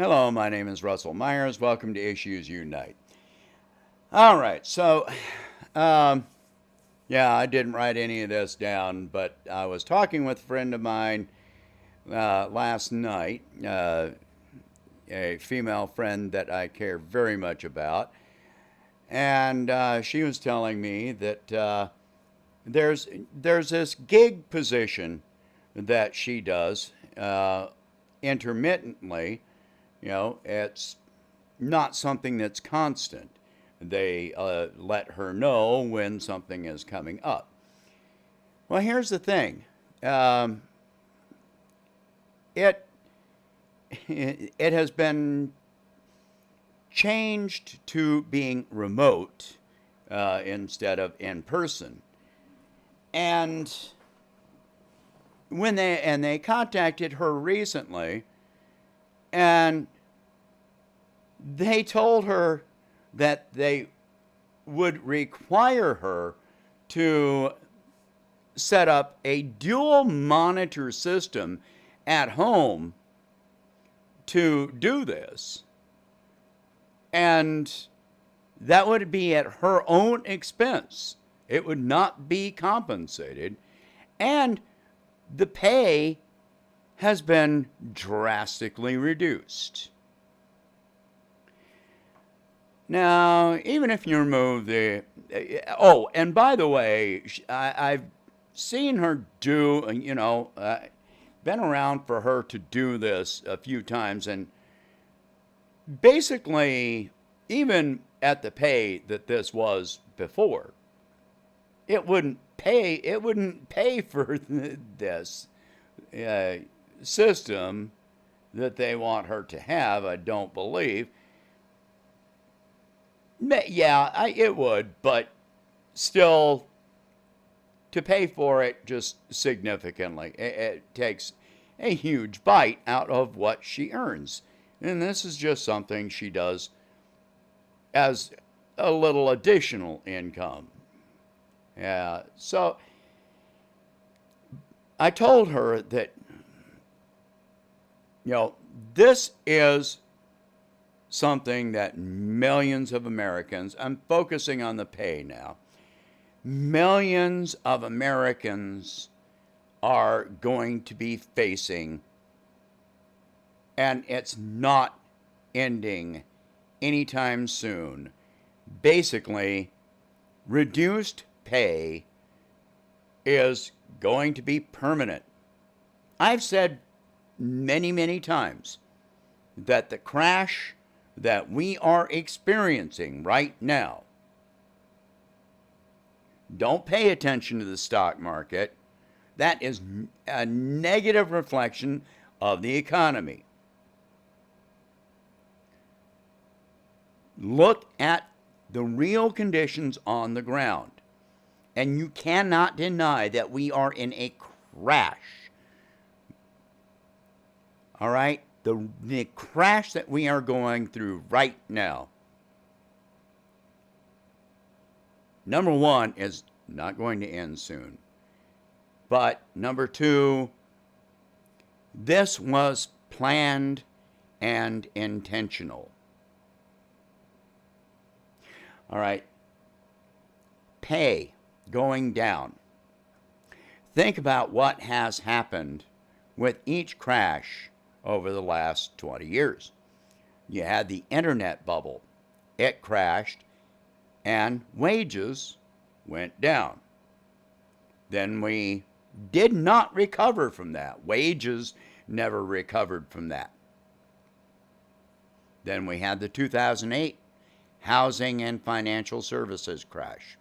Hello, my name is Russell Myers. Welcome to Issues Unite. All right, so um, yeah, I didn't write any of this down, but I was talking with a friend of mine last night, a female friend that I care very much about, and she was telling me that there's this gig position that she does intermittently. It's not something that's constant. They let her know when something is coming up. Well, here's the thing. Um, it it has been changed to being remote instead of in person, and they contacted her recently, and they told her that they would require her to set up a dual monitor system at home to do this. And that would be at her own expense. It would not be compensated. And the pay has been drastically reduced. Now, even if you remove the. Oh, and by the way, I've seen her do, been around for her to do this a few times, and basically, even at the pay that this was before, it wouldn't pay for this uh, system that they want her to have, I don't believe. Yeah, it would, but still, to pay for it just significantly, it takes a huge bite out of what she earns. And this is just something she does as a little additional income. Yeah, so I told her that, you know, this is something that millions of Americans, I'm focusing on the pay now, millions of Americans are going to be facing, and it's not ending anytime soon. Basically, reduced pay is going to be permanent. I've said many, many times that the crash that we are experiencing right now, don't pay attention to the stock market. That is a negative reflection of the economy. Look at the real conditions on the ground. And you cannot deny that we are in a crash. All right? The crash that we are going through right now, number one, is not going to end soon. But number two, this was planned and intentional. All right? Pay going down. Think about what has happened with each crash over the last 20 years. You had the internet bubble. It crashed and wages went down. Then we did not recover from that. Wages never recovered from that. Then we had the 2008 housing and financial services crash.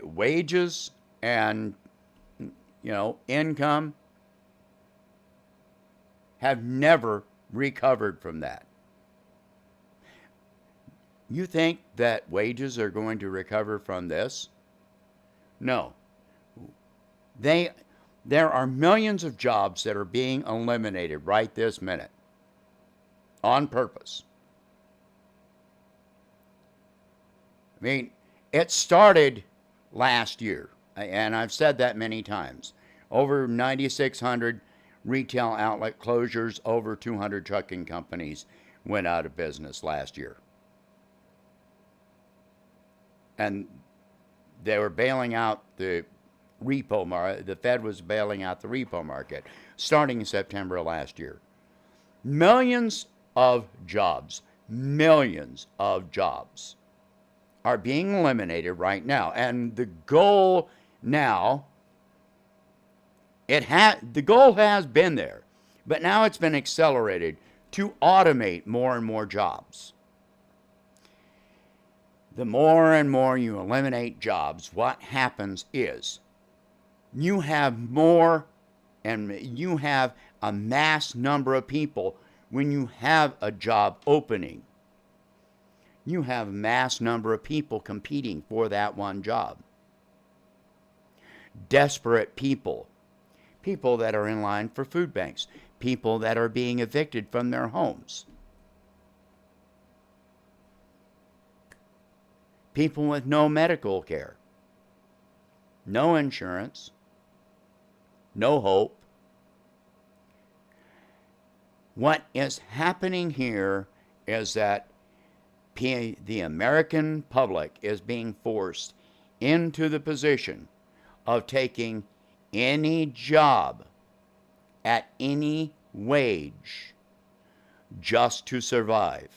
Wages and income have never recovered from that. You think that wages are going to recover from this? No. There are millions of jobs that are being eliminated right this minute on purpose. I mean, it started last year, and I've said that many times. Over 9,600 retail outlet closures. Over 200 trucking companies went out of business last year. And they were bailing out the repo market. The Fed was bailing out the repo market starting in September of last year. Millions of jobs are being eliminated right now. And the goal now, the goal has been there, but now it's been accelerated to automate more and more jobs. The more and more you eliminate jobs, what happens is you have more and you have a mass number of people. When you have a job opening, you have a mass number of people competing for that one job. Desperate people, people that are in line for food banks, people that are being evicted from their homes, people with no medical care, no insurance, no hope. What is happening here is that the American public is being forced into the position of taking any job at any wage just to survive.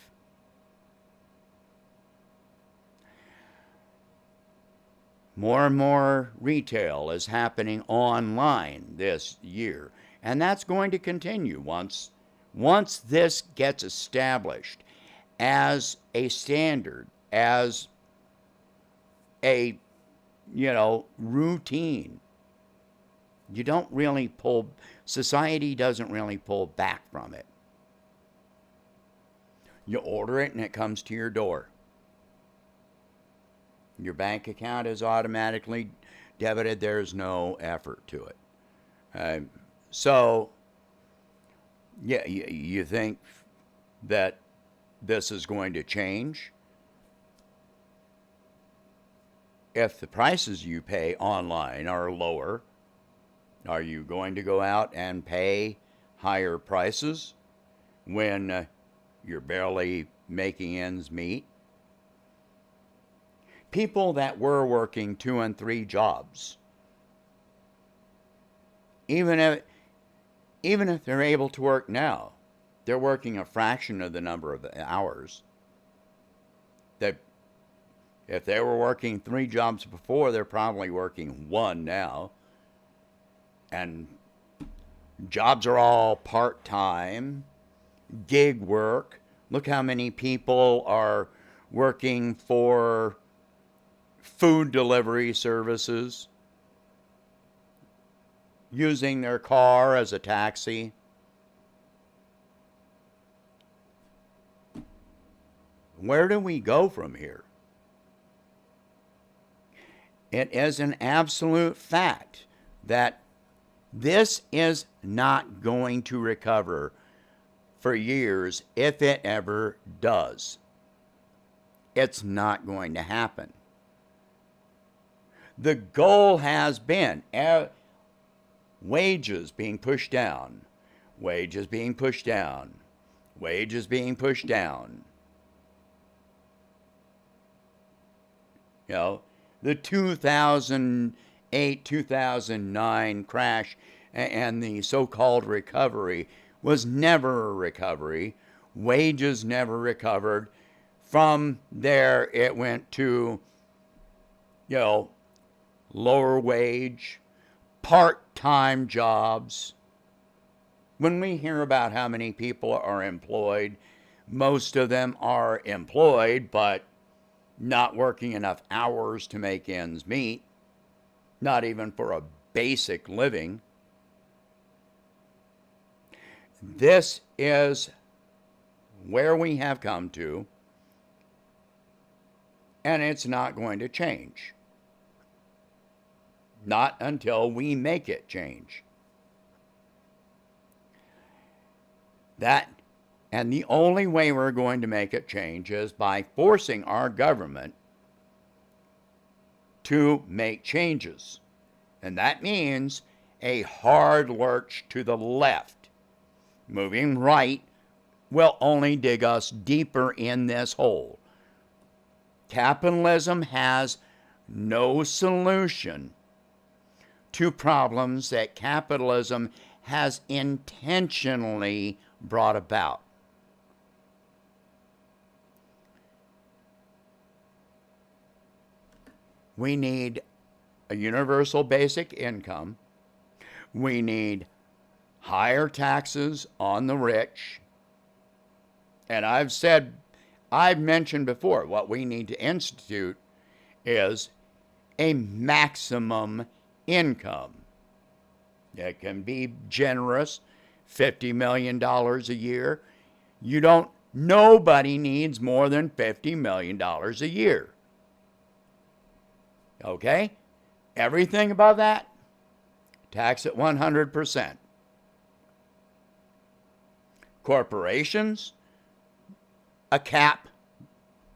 More and more retail is happening online this year, and that's going to continue once this gets established as a standard, as a routine. Society doesn't really pull back from it. You order it and it comes to your door. Your bank account is automatically debited. There's no effort to it. So, yeah, you think that this is going to change? If the prices you pay online are lower, are you going to go out and pay higher prices when you're barely making ends meet? People that were working 2 and 3 jobs, even if they're able to work now, they're working a fraction of the number of hours. If they were working 3 jobs before, they're probably working 1 now. And jobs are all part-time, gig work. Look how many people are working for food delivery services, using their car as a taxi. Where do we go from here? It is an absolute fact that this is not going to recover for years, if it ever does. It's not going to happen. The goal has been wages being pushed down, wages being pushed down, wages being pushed down. The 2008, 2009 crash and the so-called recovery was never a recovery. Wages never recovered. From there, it went to, lower wage, part-time jobs. When we hear about how many people are employed, most of them are employed, but not working enough hours to make ends meet, not even for a basic living. This is where we have come to, and it's not going to change. Not until we make it change. And the only way we're going to make it change is by forcing our government to make changes. And that means a hard lurch to the left. Moving right will only dig us deeper in this hole. Capitalism has no solution to problems that capitalism has intentionally brought about. We need a universal basic income. We need higher taxes on the rich. And I've mentioned before, what we need to institute is a maximum income. It can be generous, $50 million a year. Nobody needs more than $50 million a year. Okay? Everything above that, tax at 100%. Corporations, a cap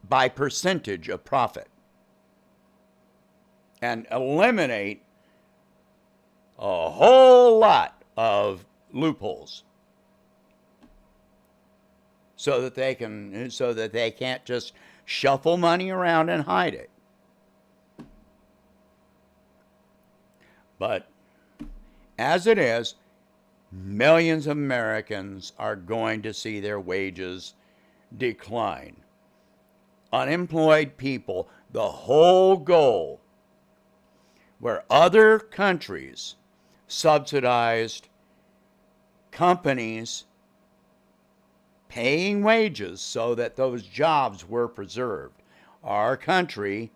by percentage of profit. And eliminate a whole lot of loopholes so that they can't just shuffle money around and hide it. But as it is, millions of Americans are going to see their wages decline. Unemployed people, the whole goal, where other countries subsidized companies paying wages so that those jobs were preserved. Our country,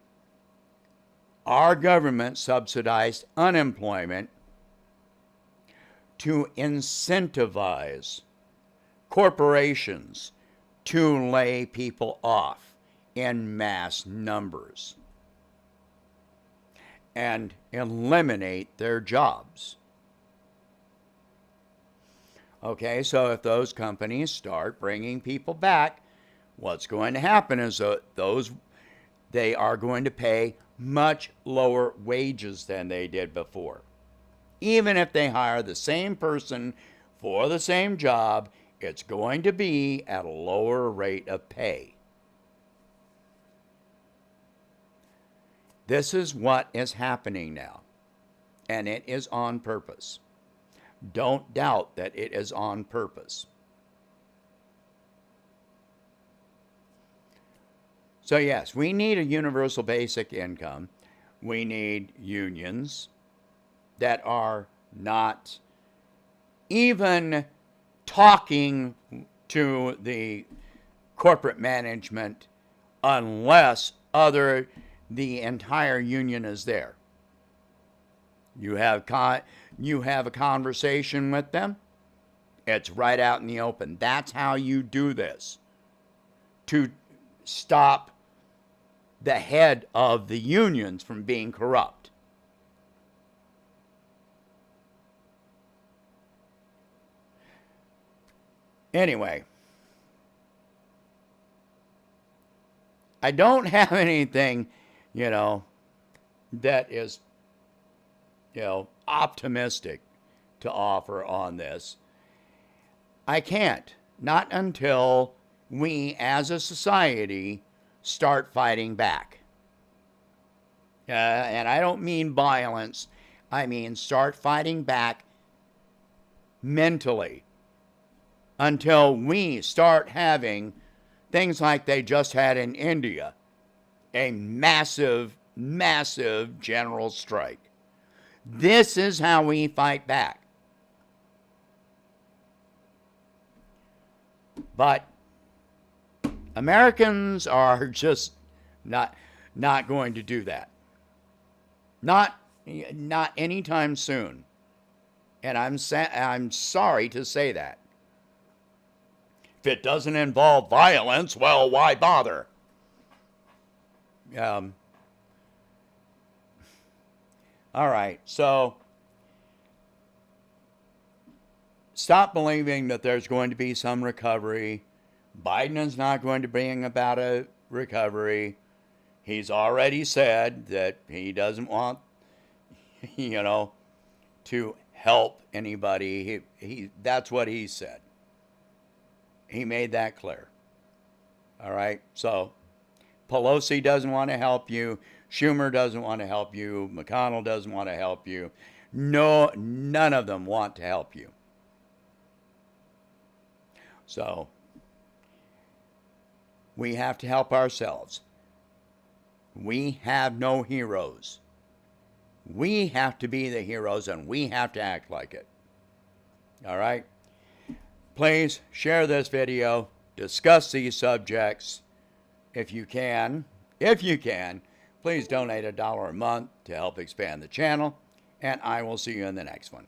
our government subsidized unemployment to incentivize corporations to lay people off in mass numbers and eliminate their jobs. Okay, so if those companies start bringing people back, what's going to happen is that they are going to pay much lower wages than they did before. Even if they hire the same person for the same job, it's going to be at a lower rate of pay. This is what is happening now, and it is on purpose. Don't doubt that it is on purpose. So yes, we need a universal basic income. We need unions that are not even talking to the corporate management unless the entire union is there. You have a conversation with them. It's right out in the open. That's how you do this, to stop the head of the unions from being corrupt. Anyway, I don't have anything, that is, optimistic to offer on this. I can't. Not until we as a society start fighting back. And I don't mean violence. I mean start fighting back mentally. Until we start having things like they just had in India, a massive, massive general strike. This is how we fight back. But Americans are just not going to do that. Not anytime soon. And I'm sorry to say that. If it doesn't involve violence, well, why bother? All right, so stop believing that there's going to be some recovery. Biden is not going to bring about a recovery. He's already said that he doesn't want, to help anybody. That's what he said. He made that clear. All right? So, Pelosi doesn't want to help you. Schumer doesn't want to help you. McConnell doesn't want to help you. No, none of them want to help you. So, we have to help ourselves. We have no heroes. We have to be the heroes, and we have to act like it. All right? Please share this video. Discuss these subjects if you can. If you can, please donate $1 a month to help expand the channel, and I will see you in the next one.